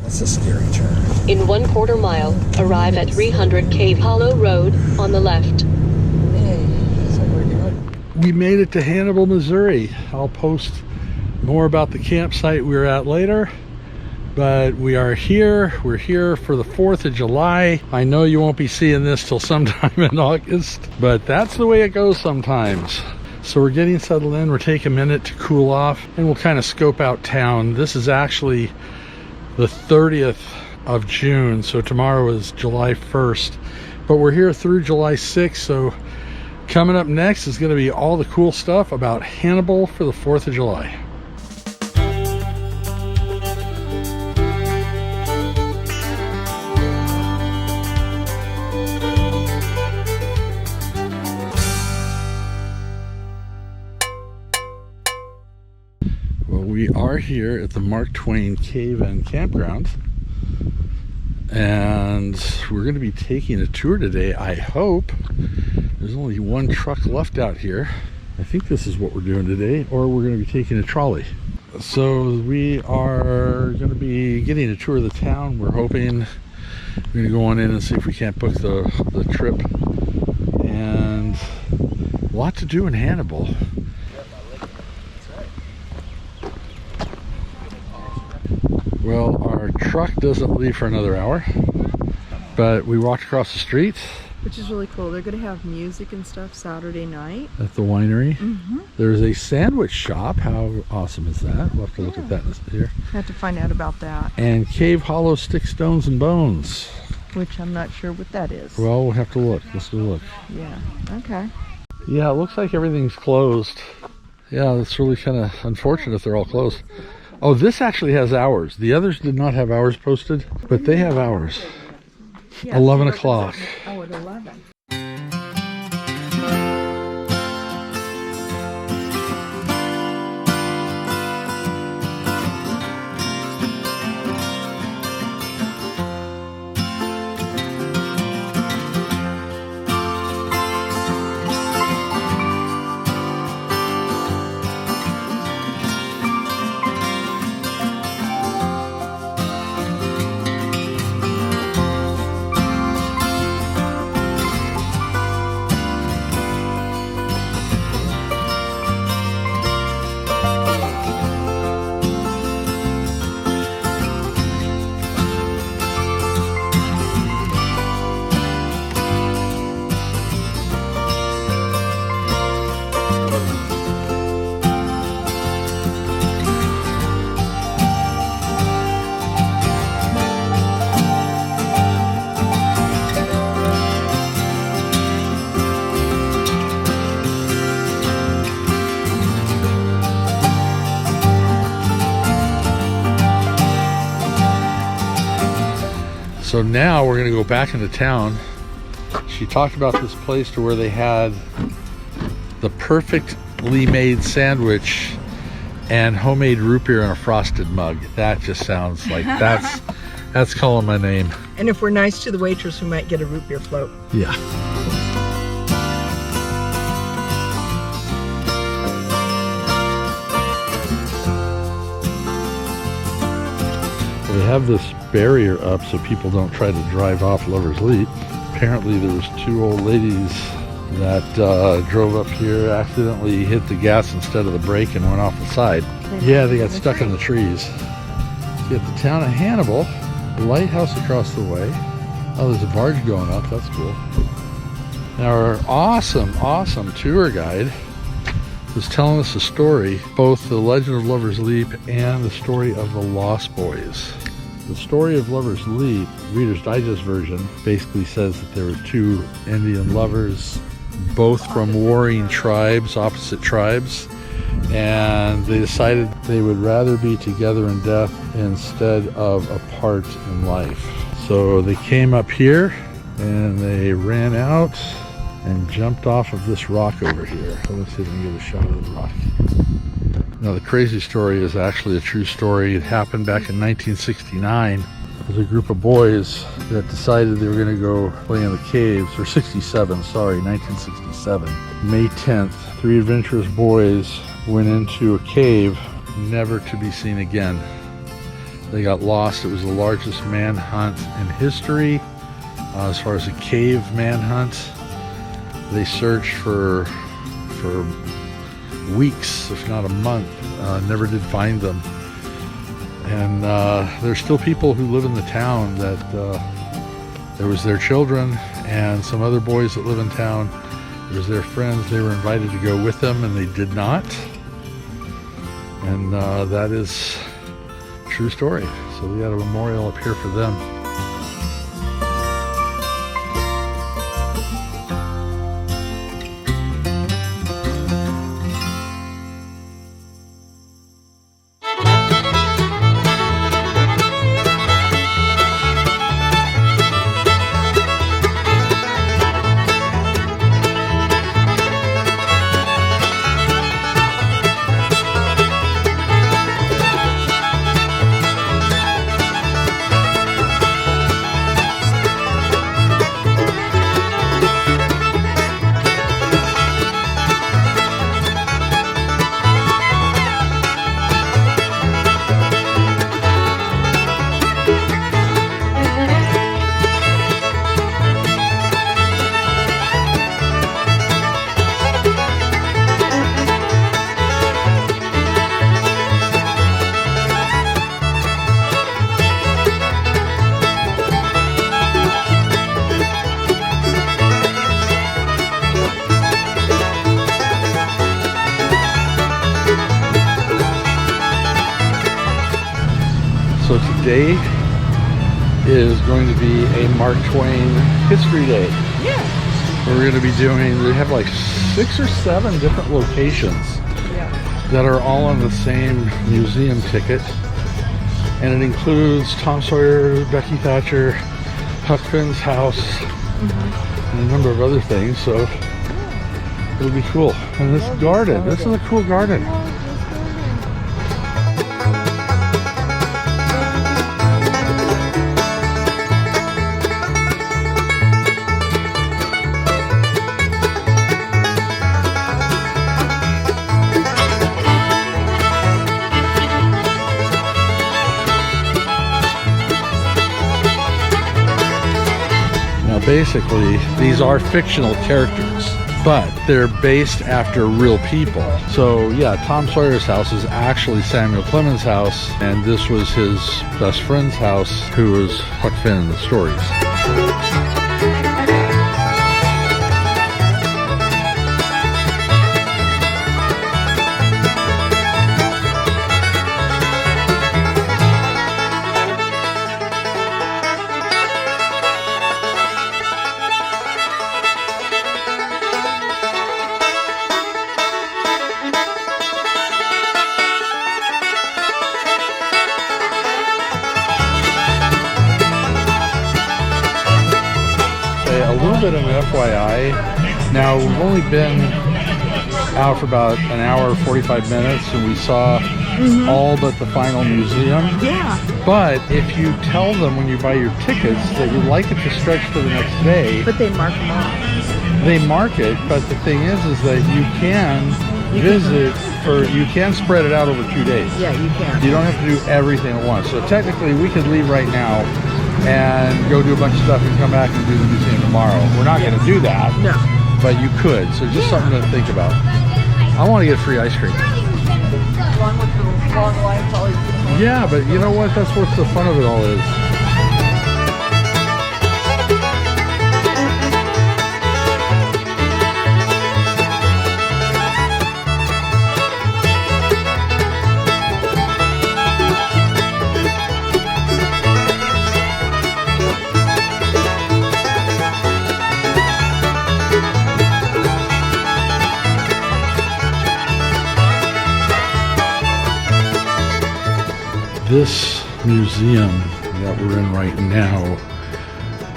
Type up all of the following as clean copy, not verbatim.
That's a scary turn. In 1/4 mile, arrive at 300 Cave Hollow Road on the left. Hey, so we're good. We made it to Hannibal, Missouri. I'll post more about the campsite we were at later. But we are here. We're here for the 4th of July. I know you won't be seeing this till sometime in August, but that's the way it goes sometimes. So we're getting settled in. We're taking a minute to cool off, and we'll kind of scope out town. This is actually the 30th of June, so tomorrow is July 1st. But we're here through July 6th, so coming up next is going to be all the cool stuff about Hannibal for the 4th of July. We are here at the Mark Twain Cave and Campground, and we're going to be taking a tour today. I hope. There's only one truck left out here. I think this is what we're doing today, or we're going to be taking a trolley. So we are going to be getting a tour of the town. We're hoping we're going to go on in and see if we can't book the trip, and a lot to do in Hannibal. Well, our truck doesn't leave for another hour, but we walked across the street. Which is really cool. They're going to have music and stuff Saturday night. At the winery. Mm-hmm. There's a sandwich shop. How awesome is that? We'll have to look at that here. I have to find out about that. And Cave Hollow Sticks, Stones, and Bones. Which I'm not sure what that is. Well, we'll have to look. Let's go look. Yeah, okay. Yeah, it looks like everything's closed. Yeah, that's really kind of unfortunate if they're all closed. Oh, this actually has hours. The others did not have hours posted, but they have hours. Yeah, 11 o'clock. Oh, at 11. So now we're going to go back into town. She talked about this place to where they had the perfectly made sandwich and homemade root beer in a frosted mug. That just sounds like that's calling my name. And if we're nice to the waitress, we might get a root beer float. Yeah. They have this barrier up so people don't try to drive off Lover's Leap. Apparently there was two old ladies that drove up here, accidentally hit the gas instead of the brake and went off the side. Yeah, they got stuck in the trees. So you have the town of Hannibal, the lighthouse across the way. Oh, there's a barge going up, that's cool. Now our awesome tour guide was telling us a story, both the Legend of Lover's Leap and the story of the Lost Boys. The story of Lover's Leap, Reader's Digest version, basically says that there were two Indian lovers, both from warring tribes, opposite tribes, and they decided they would rather be together in death instead of apart in life. So they came up here and they ran out and jumped off of this rock over here. So let's see if we can get a shot of the rock. Now the crazy story is actually a true story. It happened back in 1969. There's a group of boys that decided they were going to go play in the caves, or 1967, 1967. May 10th, three adventurous boys went into a cave, never to be seen again. They got lost. It was the largest manhunt in history. As far as a cave manhunt, they searched for weeks, if not a month. Never did find them. And there's still people who live in the town that there was their children and some other boys that live in town. There was their friends. They were invited to go with them, and they did not. And that is a true story. So we got a memorial up here for them. So today is going to be a Mark Twain History Day. Yeah. We're going to be doing, they have like 6 or 7 different locations that are all on the same museum ticket. And it includes Tom Sawyer, Becky Thatcher, Huck Finn's house, and a number of other things. So it'll be cool. And this garden, this is a cool garden. Basically, these are fictional characters, but they're based after real people. So yeah, Tom Sawyer's house is actually Samuel Clemens' house, and this was his best friend's house, who was Huck Finn in the stories. A little bit of an FYI. Now, we've only been out for about an hour, 45 minutes, and we saw all but the final museum. Yeah. But if you tell them when you buy your tickets that you'd like it to stretch to the next day, But they mark them off. they mark it. But the thing is that you can visit you can spread it out over 2 days. Yeah, you can. You don't have to do everything at once. So technically, we could leave right now and go do a bunch of stuff and come back and do the museum tomorrow. We're not going to do that, No. but you could. So just something to think about. I want to get free ice cream. Yeah, but you know what? That's what the fun of it all is. This museum that we're in right now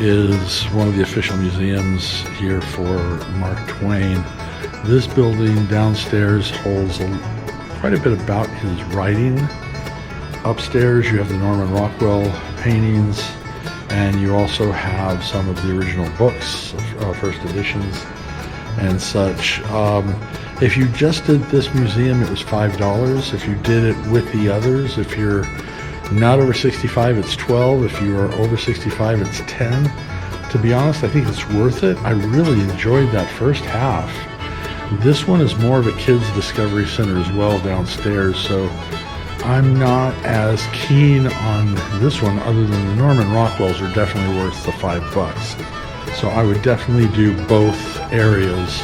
is one of the official museums here for Mark Twain. This building downstairs holds quite a bit about his writing. Upstairs you have the Norman Rockwell paintings, and you also have some of the original books, first editions and such. If you just did this museum, it was $5. If you did it with the others, if you're Not over 65, it's 12. If you are over 65, it's 10. To be honest, I think it's worth it. I really enjoyed that first half. This one is more of a kids discovery center as well downstairs, so I'm not as keen on this one, other than the Norman Rockwells are definitely worth the $5. So I would definitely do both areas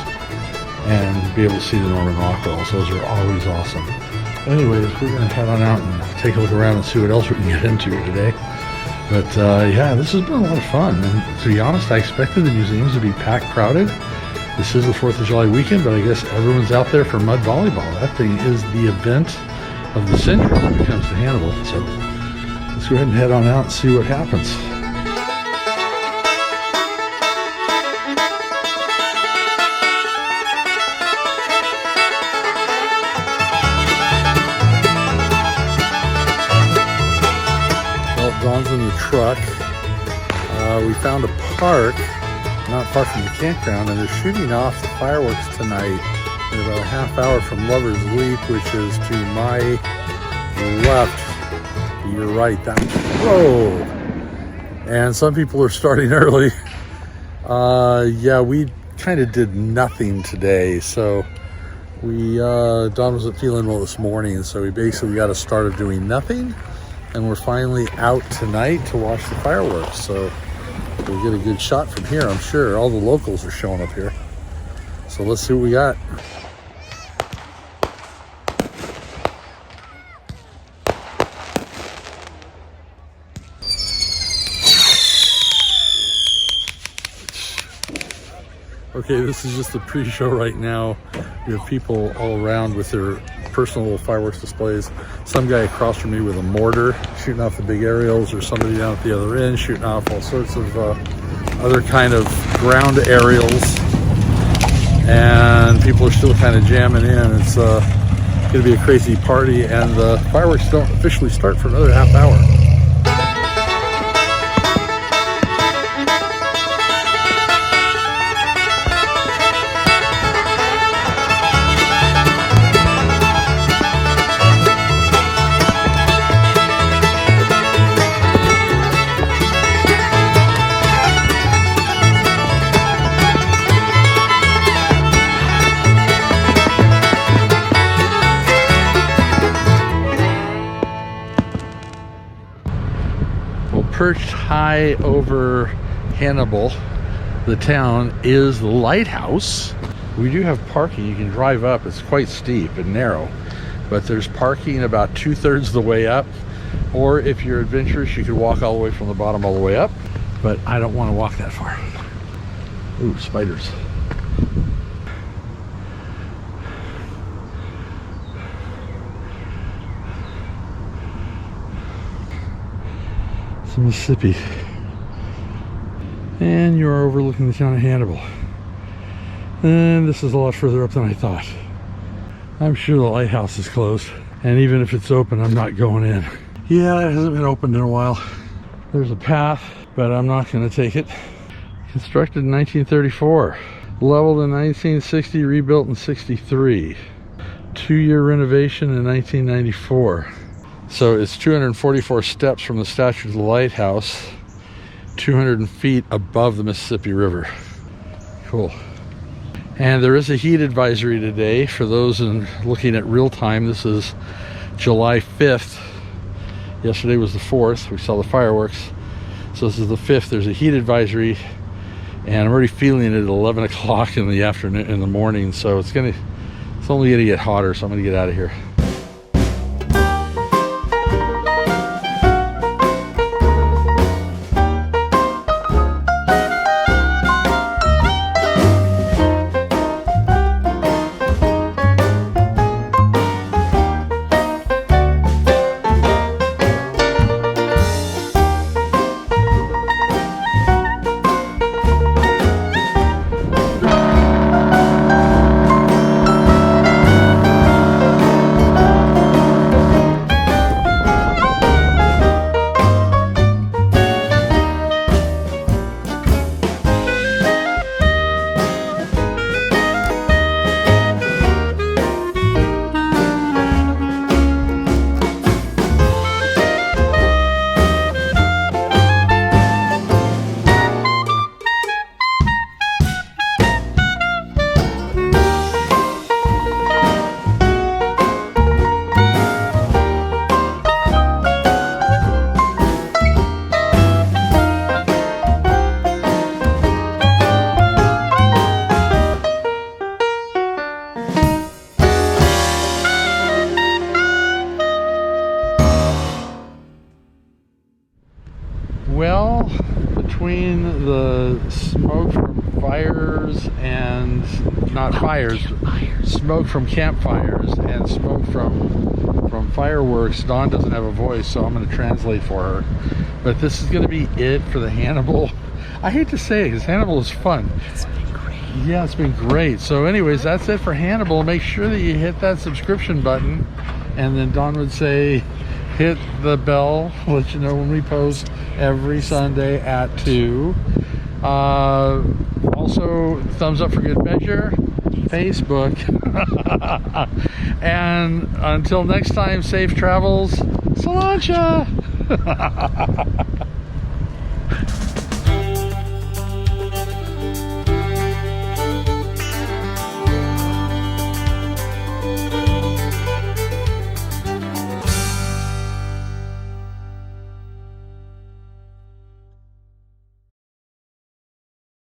and be able to see the Norman Rockwells. Those are always awesome. Anyways, we're going to head on out and take a look around and see what else we can get into today. But yeah, this has been a lot of fun. And to be honest, I expected the museums to be packed crowded. This is the 4th of July weekend, but I guess everyone's out there for mud volleyball. That thing is the event of the century when it comes to Hannibal. So let's go ahead and head on out and see what happens. Well, Dawn's in the truck. We found a park not far from the campground, and they're shooting off the fireworks tonight in about a half hour from Lover's Leap, which is to my left. You're right. Whoa! And some people are starting early. Yeah, we kind of did nothing today, so Dawn wasn't feeling well this morning, so we basically got to start doing nothing, and we're finally out tonight to watch the fireworks. So we'll get a good shot from here, I'm sure. All the locals are showing up here. So let's see what we got. Okay, this is just the pre-show right now. We have people all around with their personal fireworks displays. Some guy across from me with a mortar shooting off the big aerials, or somebody down at the other end shooting off all sorts of other kind of ground aerials. And people are still kind of jamming in. It's going to be a crazy party, and the fireworks don't officially start for another half hour. Perched high over Hannibal, the town, is the lighthouse. We do have parking. You can drive up. It's quite steep and narrow, but there's parking about 2/3 of the way up, or if you're adventurous, you could walk all the way from the bottom all the way up, but I don't want to walk that far. Ooh, spiders. Mississippi, and you're overlooking the town of Hannibal, and this is a lot further up than I thought. I'm sure the lighthouse is closed, and even if it's open, I'm not going in. Yeah, it hasn't been opened in a while. There's a path, but I'm not going to take it. Constructed in 1934, leveled in 1960, rebuilt in 63, 2-year renovation in 1994. So it's 244 steps from the statue to the lighthouse, 200 feet above the Mississippi River. Cool. And there is a heat advisory today for those looking at real time. This is July 5th. Yesterday was the 4th. We saw the fireworks. So this is the 5th. There's a heat advisory, and I'm already feeling it at 11 o'clock in the afternoon, in the morning. So it's only going to get hotter. So I'm going to get out of here. Well, between the smoke from fires and not fires, smoke from campfires and smoke from fireworks, Dawn doesn't have a voice, so I'm going to translate for her. But this is going to be it for the Hannibal. I hate to say it because Hannibal is fun. It's been great. Yeah, it's been great. So anyways, that's it for Hannibal. Make sure that you hit that subscription button, and then Dawn would say hit the bell, let you know when we post every Sunday at 2. Also, thumbs up for good measure, Facebook. And until next time, safe travels. Salancha!